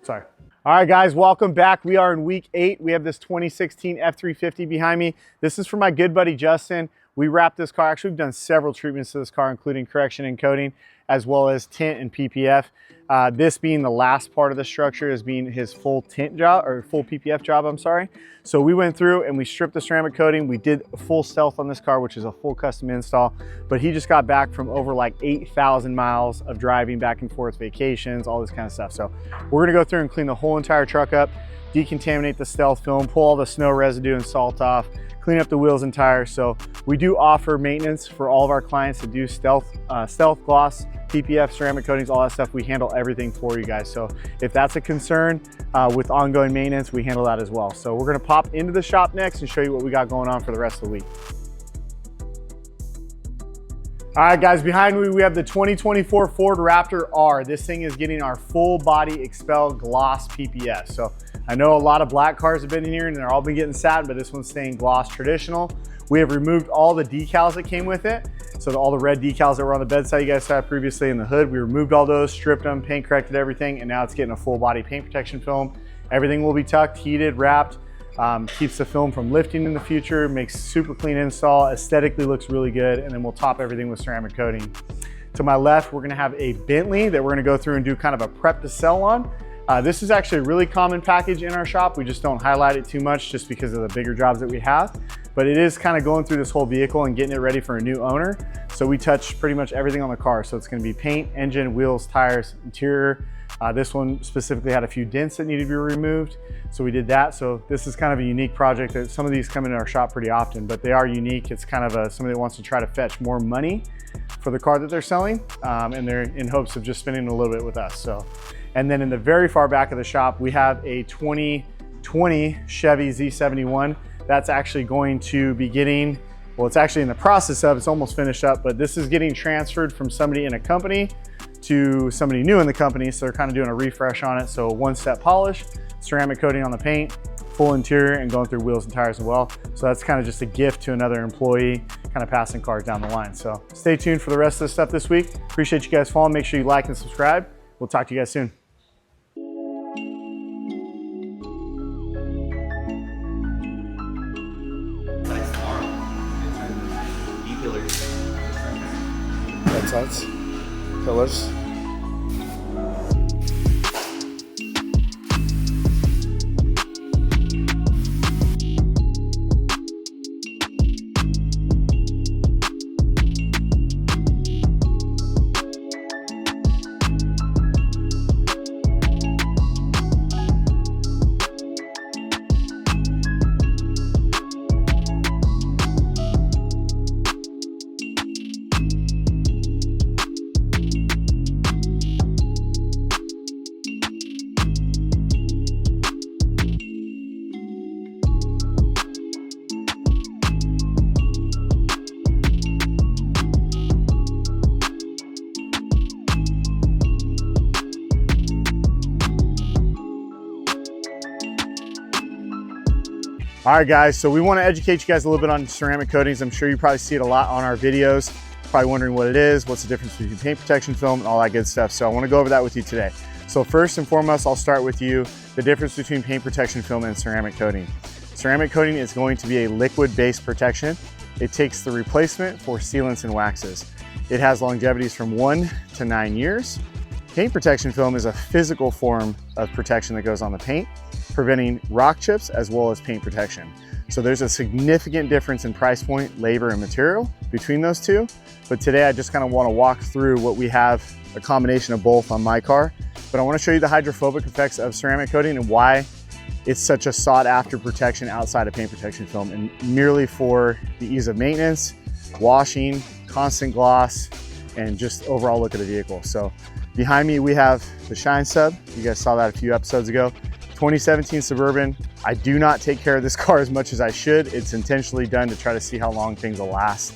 Sorry. All right, guys, welcome back. We are in week 8. We have this 2016 F350 behind me. This is for my good buddy, Justin. We wrapped this car. Actually, we've done several treatments to this car, including correction and coating, as well as tint and PPF. This being the last part of the structure is being his full tint job, or full PPF job, I'm sorry. So we went through and we stripped the ceramic coating. We did a full stealth on this car, which is a full custom install, but he just got back from over like 8,000 miles of driving back and forth, vacations, all this kind of stuff. So we're gonna go through and clean the whole entire truck up, decontaminate the stealth film, pull all the snow residue and salt off, clean up the wheels and tires. So we do offer maintenance for all of our clients to do stealth gloss, PPF, ceramic coatings, all that stuff. We handle everything for you guys. So if that's a concern with ongoing maintenance, we handle that as well. So we're gonna pop into the shop next and show you what we got going on for the rest of the week. All right, guys, behind me, we have the 2024 Ford Raptor R. This thing is getting our full body expel gloss PPF. So I know a lot of black cars have been in here and they're all been getting satin, but this one's staying gloss traditional. We have removed all the decals that came with it. So all the red decals that were on the bedside you guys saw previously in the hood, we removed all those, stripped them, paint corrected everything, and now it's getting a full body paint protection film. Everything will be tucked, heated, wrapped, keeps the film from lifting in the future, makes super clean install, aesthetically looks really good, and then we'll top everything with ceramic coating. To my left, we're gonna have a Bentley that we're gonna go through and do kind of a prep to sell on. This is actually a really common package in our shop. We just don't highlight it too much just because of the bigger jobs that we have. But it is kind of going through this whole vehicle and getting it ready for a new owner. So we touch pretty much everything on the car. So it's gonna be paint, engine, wheels, tires, interior. This one specifically had a few dents that needed to be removed. So we did that. So this is kind of a unique project that some of these come into our shop pretty often, but they are unique. It's kind of somebody that wants to try to fetch more money for the car that they're selling. And they're in hopes of just spending a little bit with us. So, and then in the very far back of the shop, we have a 2020 Chevy Z71. That's actually going to be getting, well, it's actually in the process of, it's almost finished up, but this is getting transferred from somebody in a company to somebody new in the company. So they're kind of doing a refresh on it. So one-step polish, ceramic coating on the paint, full interior, and going through wheels and tires as well. So that's kind of just a gift to another employee, kind of passing cars down the line. So stay tuned for the rest of the stuff this week. Appreciate you guys following. Make sure you like and subscribe. We'll talk to you guys soon. Sides, pillars. All right, guys, so we want to educate you guys a little bit on ceramic coatings. I'm sure you probably see it a lot on our videos. Probably wondering what it is, what's the difference between paint protection film and all that good stuff. So I want to go over that with you today. So first and foremost, I'll start with you, the difference between paint protection film and ceramic coating. Ceramic coating is going to be a liquid-based protection. It takes the replacement for sealants and waxes. It has longevities from 1 to 9 years. Paint protection film is a physical form of protection that goes on the paint, preventing rock chips as well as paint protection. So there's a significant difference in price point, labor, and material between those two. But today I just kind of want to walk through what we have, a combination of both on my car. But I want to show you the hydrophobic effects of ceramic coating and why it's such a sought after protection outside of paint protection film, and merely for the ease of maintenance, washing, constant gloss, and just overall look at the vehicle. So behind me, we have the Shine Sub. You guys saw that a few episodes ago. 2017 Suburban. I do not take care of this car as much as I should. It's intentionally done to try to see how long things will last.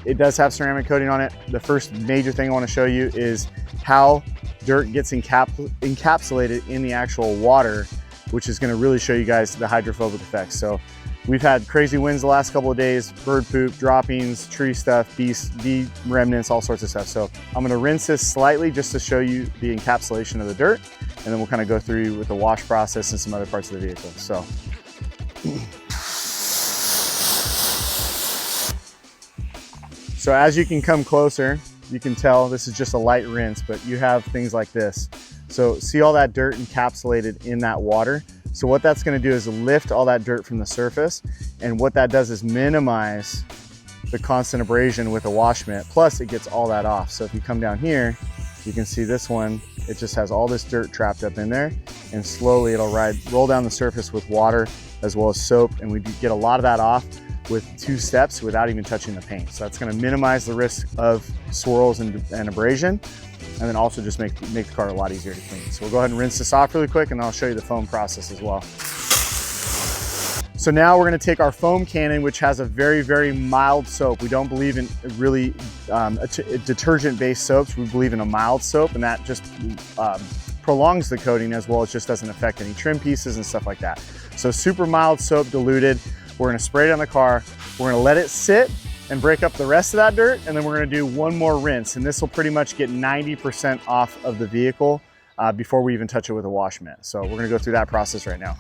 It does have ceramic coating on it. The first major thing I want to show you is how dirt gets encapsulated in the actual water, which is going to really show you guys the hydrophobic effects. So we've had crazy winds the last couple of days, bird poop, droppings, tree stuff, bee remnants, all sorts of stuff. So I'm going to rinse this slightly just to show you the encapsulation of the dirt, and then we'll kind of go through with the wash process and some other parts of the vehicle. So as you can come closer, you can tell this is just a light rinse, but you have things like this. So see all that dirt encapsulated in that water? So what that's gonna do is lift all that dirt from the surface, and what that does is minimize the constant abrasion with a wash mitt, plus it gets all that off. So if you come down here, you can see this one, it just has all this dirt trapped up in there, and slowly it'll roll down the surface with water as well as soap, and we get a lot of that off with 2 steps without even touching the paint. So that's gonna minimize the risk of swirls and abrasion, and then also just make the car a lot easier to clean. So we'll go ahead and rinse this off really quick, and I'll show you the foam process as well. So now we're gonna take our foam cannon, which has a very, very mild soap. We don't believe in really detergent-based soaps. We believe in a mild soap, and that just prolongs the coating as well as just doesn't affect any trim pieces and stuff like that. So super mild soap diluted. We're gonna spray it on the car. We're gonna let it sit and break up the rest of that dirt, and then we're gonna do one more rinse, and this will pretty much get 90% off of the vehicle before we even touch it with a wash mitt. So we're gonna go through that process right now.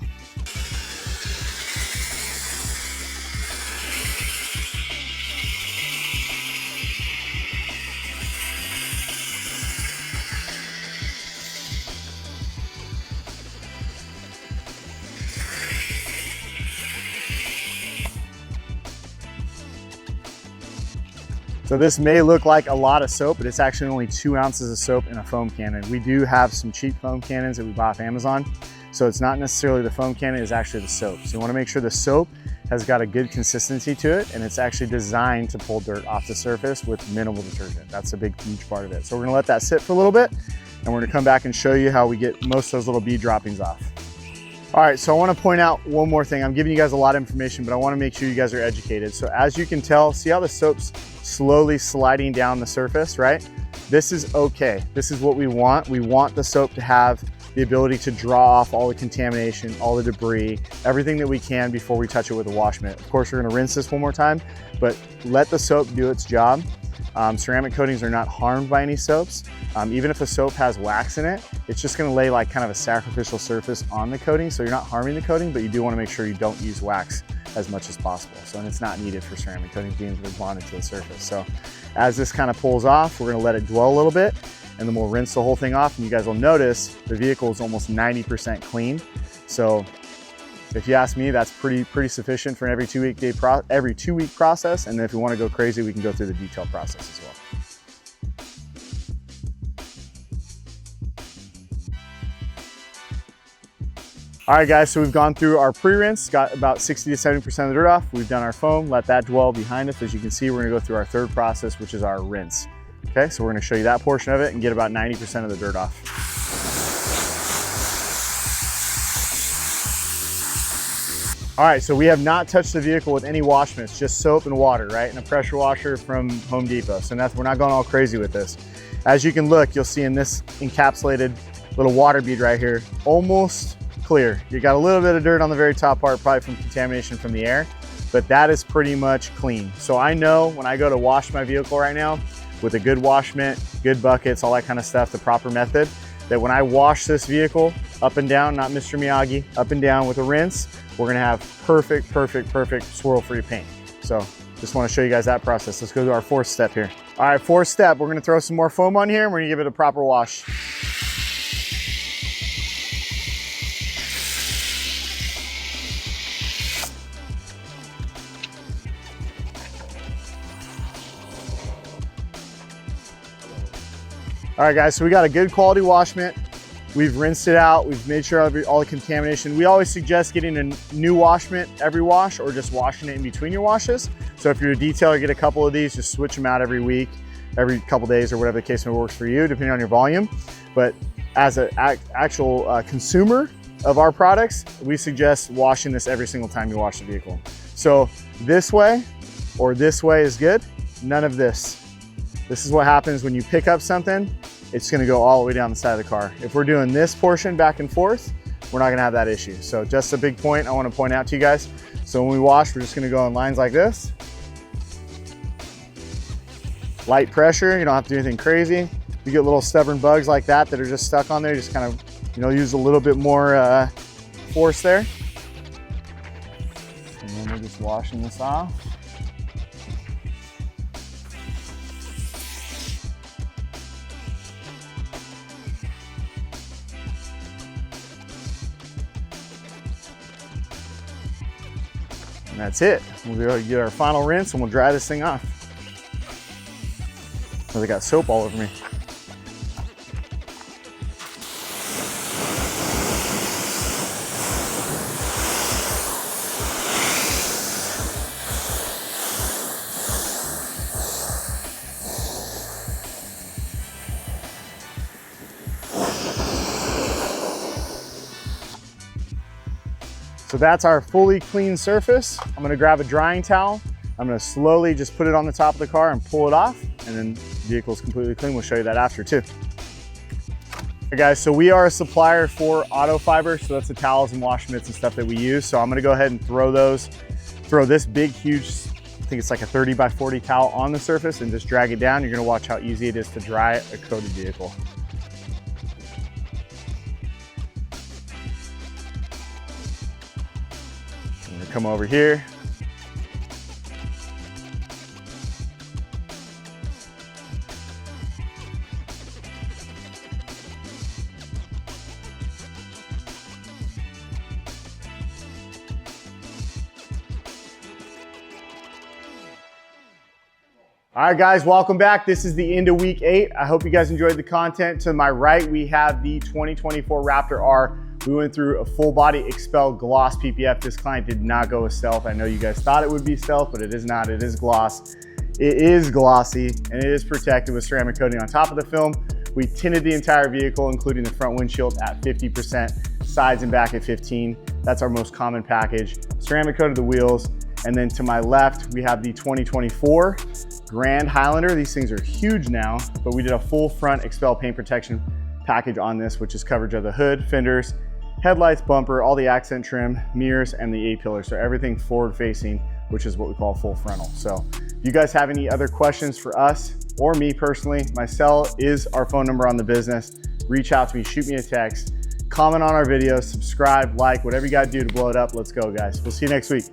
So this may look like a lot of soap, but it's actually only 2 ounces of soap in a foam cannon. We do have some cheap foam cannons that we bought off Amazon. So it's not necessarily the foam cannon, it's actually the soap. So you wanna make sure the soap has got a good consistency to it, and it's actually designed to pull dirt off the surface with minimal detergent. That's a big, huge part of it. So we're gonna let that sit for a little bit, and we're gonna come back and show you how we get most of those little bead droppings off. All right, so I wanna point out one more thing. I'm giving you guys a lot of information, but I wanna make sure you guys are educated. So as you can tell, see how the soap's slowly sliding down the surface, right? This is okay. This is what we want. We want the soap to have the ability to draw off all the contamination, all the debris, everything that we can before we touch it with a wash mitt. Of course, we're gonna rinse this one more time, but let the soap do its job. Ceramic coatings are not harmed by any soaps. Even if a soap has wax in it, it's just gonna lay like kind of a sacrificial surface on the coating, so you're not harming the coating, but you do wanna make sure you don't use wax as much as possible. So, and it's not needed for ceramic coatings being bonded to the surface. So as this kind of pulls off, we're gonna let it dwell a little bit, and then we'll rinse the whole thing off, and you guys will notice the vehicle is almost 90% clean. So if you ask me, that's pretty sufficient for an every 2 week process. And then if you wanna go crazy, we can go through the detail process as well. All right guys, so we've gone through our pre-rinse, got about 60 to 70% of the dirt off. We've done our foam, let that dwell behind us. As you can see, we're gonna go through our third process, which is our rinse. Okay, so we're gonna show you that portion of it and get about 90% of the dirt off. All right, so we have not touched the vehicle with any wash mitts, just soap and water, right? And a pressure washer from Home Depot. So we're not going all crazy with this. As you can look, you'll see in this encapsulated little water bead right here, almost clear. You got a little bit of dirt on the very top part, probably from contamination from the air, but that is pretty much clean. So I know when I go to wash my vehicle right now with a good wash mitt, good buckets, all that kind of stuff, the proper method, that when I wash this vehicle up and down, not Mr. Miyagi, up and down with a rinse, we're gonna have perfect swirl-free paint. So just wanna show you guys that process. Let's go to our 4th step here. All right, 4th step, we're gonna throw some more foam on here and we're gonna give it a proper wash. All right guys, so we got a good quality wash mitt. We've rinsed it out. We've made sure all the contamination. We always suggest getting a new wash mitt every wash or just washing it in between your washes. So if you're a detailer, get a couple of these, just switch them out every week, every couple days or whatever the case may works for you, depending on your volume. But as an actual consumer of our products, we suggest washing this every single time you wash the vehicle. So this way or this way is good, none of this. This is what happens when you pick up something, it's gonna go all the way down the side of the car. If we're doing this portion back and forth, we're not gonna have that issue. So just a big point I wanna point out to you guys. So when we wash, we're just gonna go in lines like this. Light pressure, you don't have to do anything crazy. You get little stubborn bugs like that that are just stuck on there, just kind of use a little bit more force there. And then we're just washing this off. And that's it. We'll be able to get our final rinse and we'll dry this thing off. Oh, they got soap all over me. So that's our fully clean surface. I'm gonna grab a drying towel. I'm gonna slowly just put it on the top of the car and pull it off, and then the vehicle is completely clean. We'll show you that after too. Hey guys, so we are a supplier for auto fiber, so that's the towels and wash mitts and stuff that we use. So I'm gonna go ahead and throw this big, huge, I think it's like a 30 by 40 towel on the surface and just drag it down. You're gonna watch how easy it is to dry a coated vehicle. I'm gonna come over here. All right, guys, welcome back. This is the end of week 8. I hope you guys enjoyed the content. To my right, we have the 2024 Raptor R. We went through a full body Expel gloss PPF. This client did not go with stealth. I know you guys thought it would be stealth, but it is not. It is gloss. It is glossy and it is protected with ceramic coating on top of the film. We tinted the entire vehicle, including the front windshield at 50%, sides and back at 15%. That's our most common package. Ceramic coated the wheels. And then to my left, we have the 2024 Grand Highlander. These things are huge now, but we did a full front Expel paint protection package on this, which is coverage of the hood, fenders, headlights, bumper, all the accent trim, mirrors, and the A-pillar. So everything forward facing, which is what we call full frontal. So if you guys have any other questions for us or me personally, my cell is our phone number on the business. Reach out to me, shoot me a text, comment on our videos, subscribe, like, whatever you gotta do to blow it up. Let's go, guys. We'll see you next week.